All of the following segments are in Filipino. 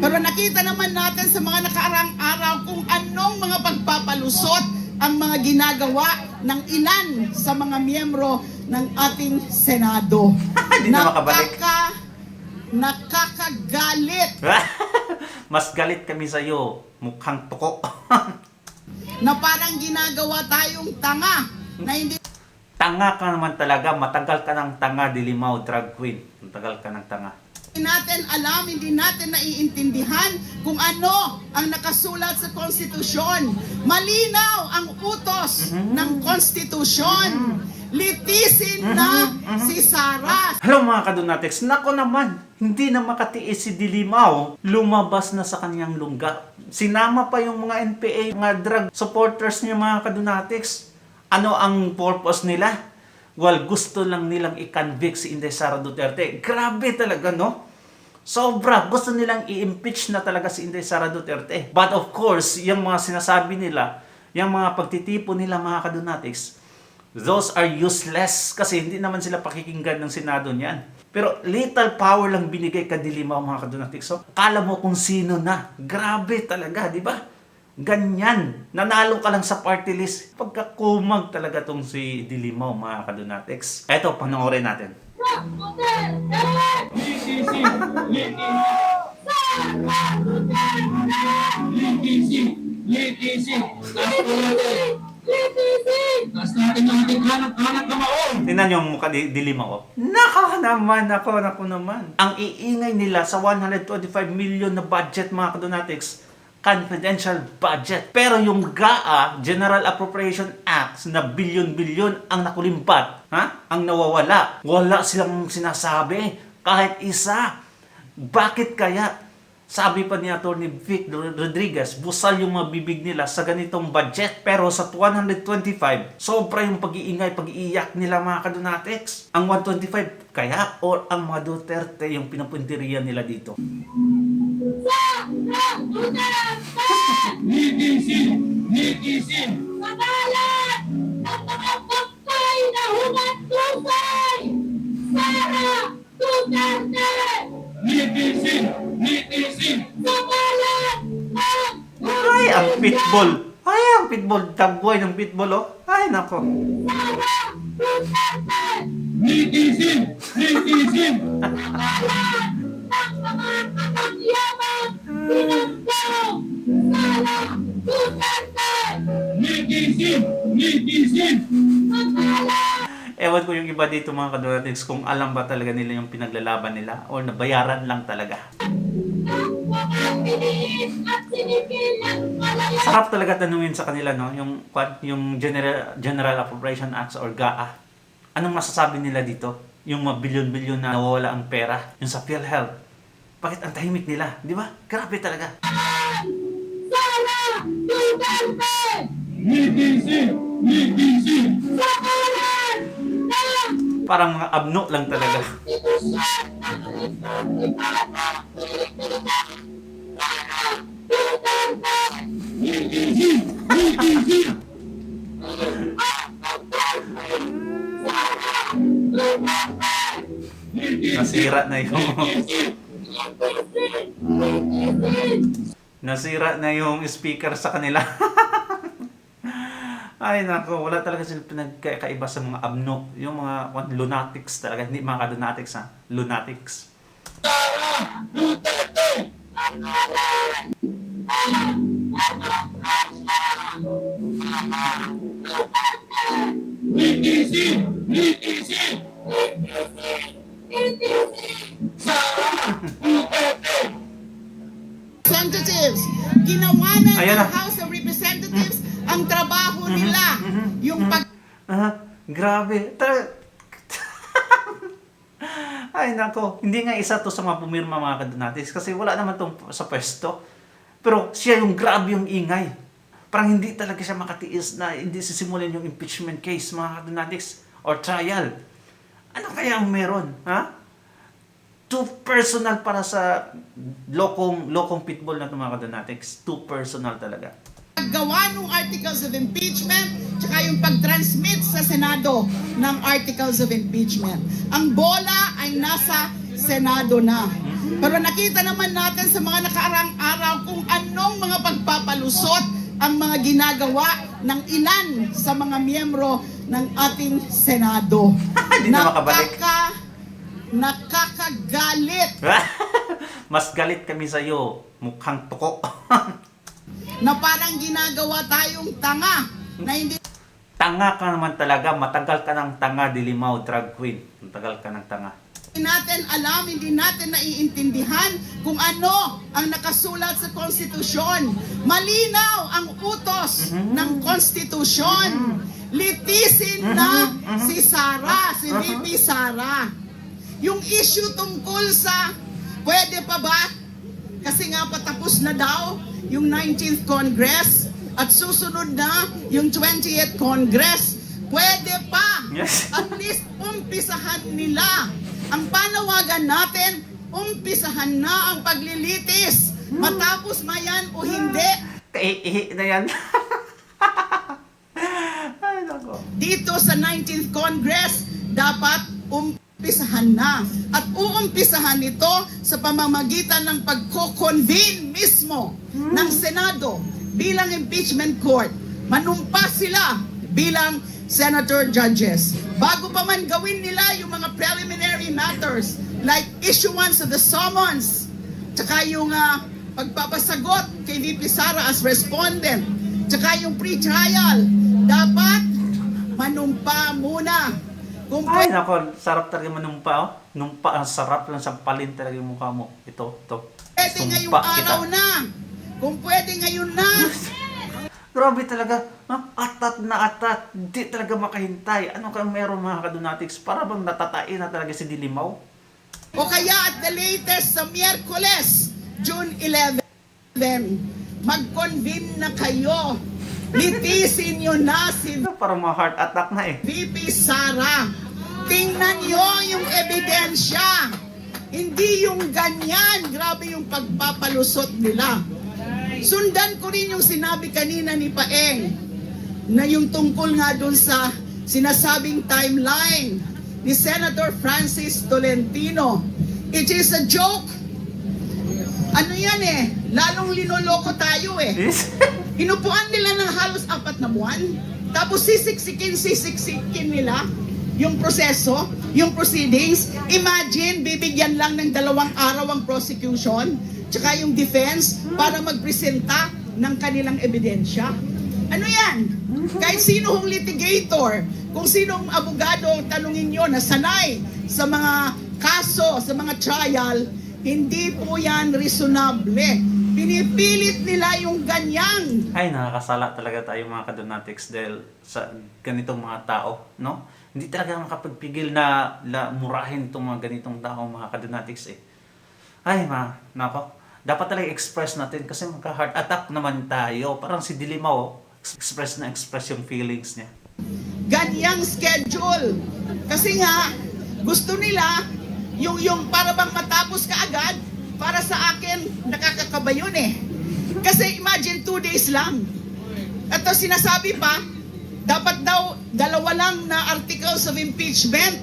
Pero nakita naman natin sa mga nakaraang araw kung anong mga pagpapalusot ang mga ginagawa ng ilan sa mga miyembro ng ating Senado. Hindi na makabalik. Nakakagalit Mas galit kami sa'yo, mukhang tuko. na parang ginagawa tayong tanga na hindi Tanga ka naman talaga, matagal ka ng tanga, Dilimaw, drag queen. Matagal ka ng tanga. natin alam, hindi natin naiintindihan kung ano ang nakasulat sa konstitusyon. Malinaw ang utos ng konstitusyon. Litisin na si Sara. Hello mga kadunatex, nako naman, hindi na makatiis si Dilimaw. Lumabas na sa kanyang lungga. Sinama pa yung mga NPA, mga drug supporters niya mga kadunatex. Ano ang purpose nila? Well, gusto lang nilang i-convict si Inday Sara Duterte. Grabe talaga, no? Sobra. Gusto nilang i-impeach na talaga si Inday Sara Duterte. But of course, yung mga sinasabi nila, yung mga pagtitipo nila mga kadunatex, those are useless kasi hindi naman sila pakikinggan ng Senado niyan. Pero little power lang binigay ka Dilimaw mga kadunatex. So, kala mo kung sino na. Grabe talaga, di ba? Ganyan. Nanalo ka lang sa party list. Pagkakumag talaga tong si Dilimaw mga kadunatex. Eto, panoorin natin. Tingnan niyo ang mukha ni Dilimaw. Nako naman. Ang iingay nila sa 125 million na budget mga kadunatex, confidential budget. Pero yung GAA, General Appropriation Act, na bilyon-bilyon ang nakulimbat, ang nawawala. Wala silang sinasabi. Kahit isa. Bakit kaya? Sabi pa ni Atty. Vic Rodriguez, busal yung mga bibig nila sa ganitong budget. Pero sa 125, sobra yung pag-iingay, pag-iiyak nila mga kadunatex. Ang 125, kaya? O ang mga Duterte yung pinupunteriya nila dito? Litisin! Pangalan ng mga pagkay na humat-tusay! Sara Duterte! Litisin! Pangalan ng Ay, ang pitbull! Ay, ang pitbull! Tagboy ng pitbull, oh! Ay, nako! Sara Duterte! Litisin! Pangalan ng mga katangyaman! Pinagdong! Sara Duterte! Litisin! Pangalan! Ewan ko yung iba dito mga kadunatex kung alam ba talaga nila yung pinaglalaban nila or nabayaran lang talaga. Sarap talaga tanungin sa kanila, no? Yung General Appropriation Acts or GAA. Anong masasabi nila dito? Yung mga bilyon-bilyon na nawawala ang pera, yung sa PhilHealth. Bakit ang tahimik nila? Di ba? Grabe talaga. Sara Duterte! Litisin! Pangalan ng Parang mga abno lang talaga. Nasira na yung nasira na yung speaker sa kanila. Ay nako, wala talaga silang pinagkaiba sa mga abno. Yung mga lunatics talaga, hindi mga kadunatics ha. Lunatics. representatives. Ginawa na Ayan ng na. House of Representatives ang trabaho nila. Yung Grabe. Ay nako, hindi nga isa to sa mga pumirma mga kadunatis kasi wala naman tong sa pwesto. Pero siya yung grabe yung ingay. Parang hindi talaga siya makatiis na hindi sisimulan yung impeachment case mga kadunatis or trial. Ano kaya ang meron? Too personal para sa lokong pitbull na ito mga kadunatis. Too personal talaga. paggawa ng articles of impeachment tsaka yung pag-transmit sa Senado ng articles of impeachment. Ang bola ay nasa Senado na. Pero nakita naman natin sa mga nakaraang araw kung anong mga pagpapalusot ang mga ginagawa ng ilan sa mga miyembro ng ating Senado. Hindi na makabalik. Nakakagalit Mas galit kami sa'yo, mukhang tuko. na parang ginagawa tayong tanga na hindi Tanga ka naman talaga, matagal ka ng tanga, Dilimaw, drag queen. Matagal ka ng tanga. natin alam, hindi natin naiintindihan kung ano ang nakasulat sa konstitusyon. Malinaw ang utos ng konstitusyon. Litisin na si Sara, si VP Sara. Yung issue tungkol sa pwede pa ba? Kasi nga patapos na daw yung 19th Congress at susunod na yung 20th Congress. Pwede pa. Yes. At least umpisahan nila. Ang panawagan natin, umpisahan na ang paglilitis. Matapos mayan o hindi. Ihi na yan. Ay, nako. Dito sa 19th Congress, dapat umpisahan na. At uumpisahan ito sa pamamagitan ng pagko-convene mismo ng Senado bilang impeachment court. Manumpa sila bilang senator judges. Bago pa man gawin nila yung mga preliminary matters like issuance of the summons, tsaka yung pagpapasagot kay VP Sara as respondent, tsaka yung pre-trial, dapat manumpa muna. Kung Ay, nako, sarap talaga manumpa, oh. Numpa, ang sarap lang sampalin talaga yung mukha mo. Ito. pwede ngayong Sumpa kita. araw na, kung pwede ngayon na, Grabe talaga, atat na atat, hindi talaga makahintay. Ano kang meron mga kadunatics? Para bang natatain na talaga si Dilimaw? o kaya at the latest sa Miyerkules, June 11, mag-convene na kayo. Litisin nyo na si Parang mga heart attack na eh. VP Sara. Tingnan nyo yung ebidensya. Hindi yung ganyan. Grabe yung pagpapalusot nila. Sundan ko rin yung sinabi kanina ni Paeng na yung tungkol nga dun sa sinasabing timeline ni Senator Francis Tolentino. It is a joke. Ano yan eh? Lalong linoloko tayo eh. Inupuan nila ng halos 4 na buwan. Tapos sisiksikin nila yung proseso, yung proceedings. Imagine, bibigyan lang ng 2 araw ang prosecution, tsaka yung defense para magpresenta ng kanilang ebidensya. Ano yan? Kahit sino hong litigator, kung sinong abogado ang tanungin nyo na sanay sa mga kaso, sa mga trial, hindi po yan reasonable. Pinipilit nila yung ganyang. Ay, nakakasala talaga tayo mga kadonatics dahil sa ganitong mga tao, no? Hindi talaga makapagpigil na murahin itong mga ganitong tao mga kadonatics eh. Ay, nako. Dapat talaga express natin kasi magka-heart attack naman tayo. Parang si Dilimaw, express yung feelings niya. Ganyang schedule. Kasi nga, gusto nila yung para bang matapos ka agad. Para sa akin, nakakakaba yun eh. Kasi imagine 2 days lang. At to sinasabi pa, dapat daw 2 lang na articles of impeachment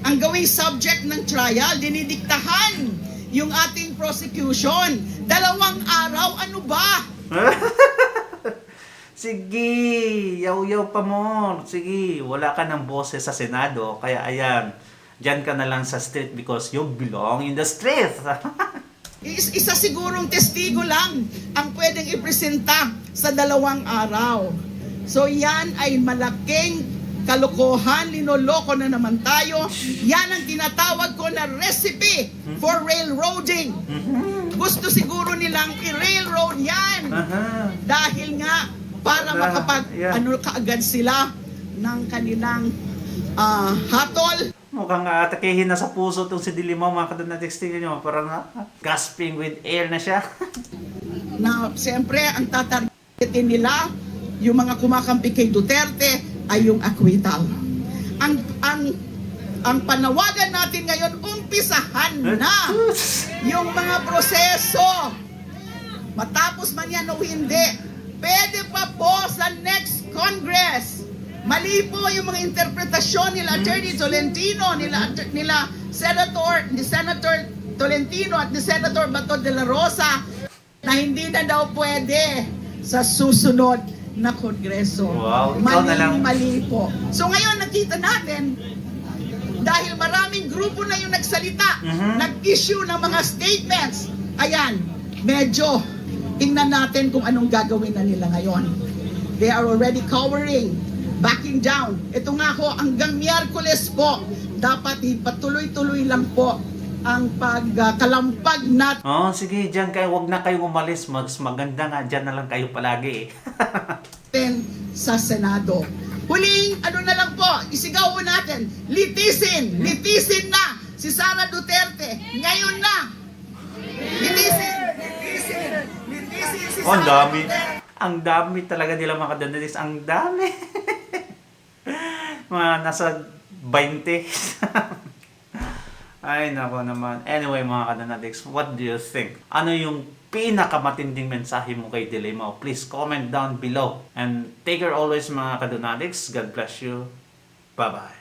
ang gawing subject ng trial. Dinidiktahan yung ating prosecution. 2 araw, ano ba? Sige, yaw-yaw pa mo. Sige, wala ka ng boses sa Senado. Kaya ayan, dyan ka na lang sa street because you belong in the street. Isa sigurong testigo lang ang pwedeng ipresenta sa 2 araw. So yan ay malaking kalokohan, linoloko na naman tayo. Yan ang tinatawag ko na recipe for railroading. Gusto siguro nilang i-railroad yan. Dahil nga para kaagad sila ng kanilang hatol. Mukhang atakehin na sa puso itong si Dilimaw mga kadonatics. Tingnan nyo, parang gasping with air na siya. Na siyempre ang tatargetin nila, yung mga kumakampi kay Duterte, ay yung acquittal. Ang panawagan natin ngayon, umpisahan na yung mga proseso. Matapos man yan o hindi, pwede pa po sa next Congress. Mali po yung mga interpretasyon nila Attorney Tolentino, nila Senator Tolentino at ni Senator Bato de la Rosa na hindi na daw pwede sa susunod na Kongreso. Wow, ikaw na lang. Mali po. So ngayon nakita natin, dahil maraming grupo na yung nagsalita, nag-issue ng mga statements, ayan, medyo tingnan natin kung anong gagawin na nila ngayon. They are already cowering, backing down. Ito nga ho, hanggang Miyerkules po, dapat ipatuloy-tuloy lang po ang pagkalampag natin Oh, sige, dyan kayo, wag na kayong umalis. Mas maganda nga, dyan na lang kayo palagi sa Senado. Huling, ano na lang po, isigaw po natin, litisin na si Sara Duterte. Ngayon na. Litisin si Oh, ang Sara dami. Duterte. Ang dami talaga nila mga kadanatis. Ang dami. Mga nasa 20. Ay, nako naman. Anyway, mga kadanatics, what do you think? Ano yung pinakamatinding mensahe mo kay Dilima? Please comment down below. And take care always, mga kadanatics. God bless you. Bye-bye.